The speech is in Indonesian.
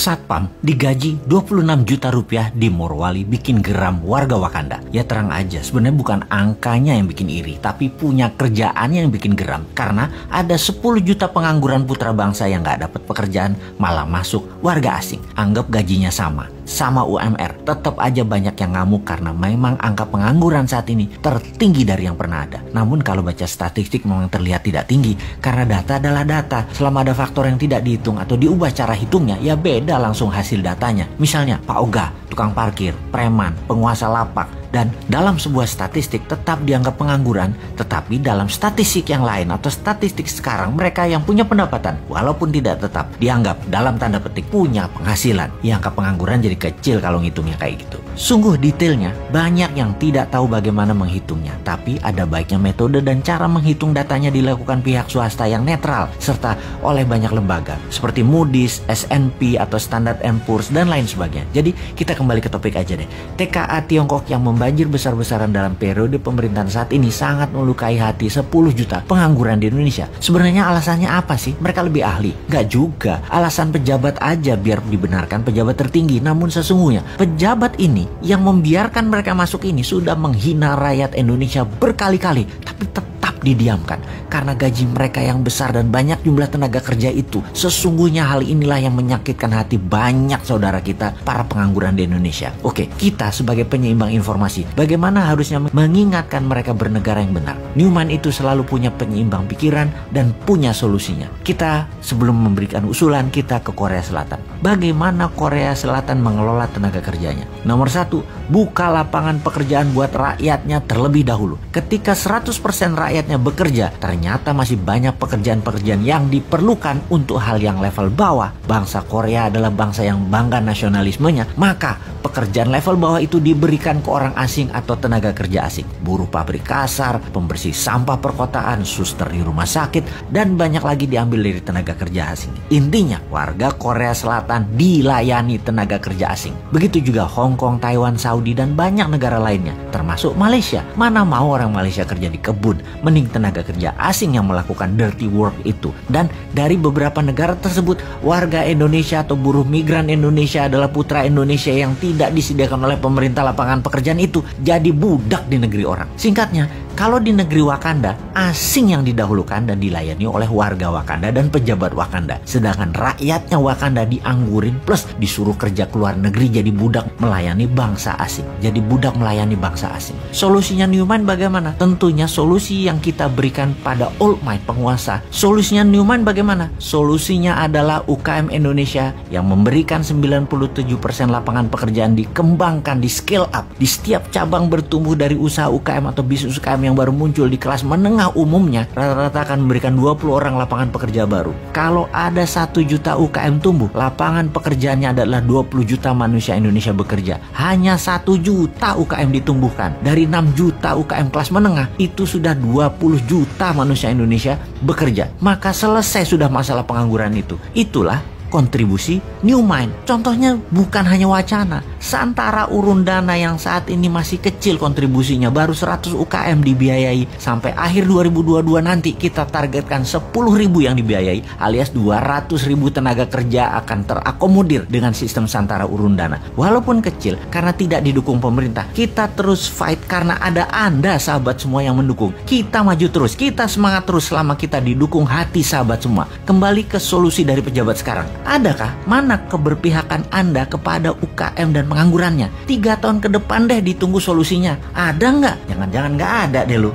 Satpam digaji 26 juta rupiah di Morowali bikin geram warga Wakanda. Ya terang aja, sebenarnya bukan angkanya yang bikin iri, tapi punya kerjaannya yang bikin geram. Karena ada 10 juta pengangguran putra bangsa yang gak dapat pekerjaan, malah masuk warga asing. Anggap gajinya sama UMR, tetap aja banyak yang ngamuk karena memang angka pengangguran saat ini tertinggi dari yang pernah ada. Namun kalau baca statistik memang terlihat tidak tinggi, karena data adalah data. Selama ada faktor yang tidak dihitung atau diubah cara hitungnya, ya beda langsung hasil datanya. Misalnya Pak Oga, tukang parkir, preman, penguasa lapak. Dan dalam sebuah statistik tetap dianggap pengangguran, tetapi dalam statistik yang lain atau statistik sekarang mereka yang punya pendapatan walaupun tidak tetap dianggap dalam tanda petik punya penghasilan. Ya angka pengangguran jadi kecil kalau ngitungnya kayak gitu. Sungguh detailnya banyak yang tidak tahu bagaimana menghitungnya, tapi ada baiknya metode dan cara menghitung datanya dilakukan pihak swasta yang netral serta oleh banyak lembaga seperti Moody's, S&P atau Standard & Poor's dan lain sebagainya. Jadi kita kembali ke topik aja deh. TKA Tiongkok yang banjir besar-besaran dalam periode pemerintahan saat ini sangat melukai hati 10 juta pengangguran di Indonesia. Sebenarnya alasannya apa sih? Mereka lebih ahli? Nggak juga. Alasan pejabat aja biar dibenarkan pejabat tertinggi. Namun sesungguhnya pejabat ini yang membiarkan mereka masuk ini sudah menghina rakyat Indonesia berkali-kali. Tapi tetap didiamkan karena gaji mereka yang besar dan banyak jumlah tenaga kerja itu. Sesungguhnya hal inilah yang menyakitkan hati banyak saudara kita para pengangguran di Indonesia. Oke, kita sebagai penyeimbang informasi, bagaimana harusnya mengingatkan mereka bernegara yang benar? Newman itu selalu punya penyeimbang pikiran dan punya solusinya. Kita sebelum memberikan usulan kita ke Korea Selatan. Bagaimana Korea Selatan mengelola tenaga kerjanya? Nomor 1, buka lapangan pekerjaan buat rakyatnya terlebih dahulu. Ketika 100% rakyatnya bekerja, ternyata masih banyak pekerjaan-pekerjaan yang diperlukan untuk hal yang level bawah. Bangsa Korea adalah bangsa yang bangga nasionalismenya, maka pekerjaan level bawah itu diberikan ke orang asing atau tenaga kerja asing. Buruh pabrik kasar, pembersih sampah perkotaan, suster di rumah sakit, dan banyak lagi diambil dari tenaga kerja asing. Intinya, warga Korea Selatan dilayani tenaga kerja asing. Begitu juga Hong Kong, Taiwan, Saudi, dan banyak negara lainnya, termasuk Malaysia. Mana mau orang Malaysia kerja di kebun, mending tenaga kerja asing yang melakukan dirty work itu. Dan dari beberapa negara tersebut, warga Indonesia atau buruh migran Indonesia adalah putra Indonesia yang tidak disediakan oleh pemerintah lapangan pekerjaan itu jadi budak di negeri orang. Singkatnya, kalau di negeri Wakanda, asing yang didahulukan dan dilayani oleh warga Wakanda dan pejabat Wakanda. Sedangkan rakyatnya Wakanda dianggurin plus disuruh kerja ke luar negeri jadi budak melayani bangsa asing. Jadi budak melayani bangsa asing. Solusinya Newman bagaimana? Tentunya solusi yang kita berikan pada old might penguasa. Solusinya Newman bagaimana? Solusinya adalah UKM Indonesia yang memberikan 97% lapangan pekerjaan dikembangkan, di scale up. Di setiap cabang bertumbuh dari usaha UKM atau bisnis UKM yang baru muncul di kelas menengah umumnya, rata-rata akan memberikan 20 orang lapangan pekerja baru. Kalau ada 1 juta UKM tumbuh, lapangan pekerjaannya adalah 20 juta manusia Indonesia bekerja. Hanya 1 juta UKM ditumbuhkan. Dari 6 juta UKM kelas menengah, itu sudah 20 juta manusia Indonesia bekerja. Maka selesai sudah masalah pengangguran itu. Itulah kontribusi Newman. Contohnya bukan hanya wacana. Santara urun dana yang saat ini masih kecil kontribusinya, baru 100 UKM dibiayai. Sampai akhir 2022 nanti kita targetkan 10.000 yang dibiayai, alias 200.000 tenaga kerja akan terakomodir dengan sistem santara urun dana. Walaupun kecil, karena tidak didukung pemerintah, kita terus fight karena ada Anda sahabat semua yang mendukung. Kita maju terus, kita semangat terus selama kita didukung hati sahabat semua. Kembali ke solusi dari pejabat sekarang. Adakah mana keberpihakan Anda kepada UKM dan penganggurannya? 3 tahun ke depan deh ditunggu solusinya. Ada nggak? Jangan-jangan nggak ada deh lu.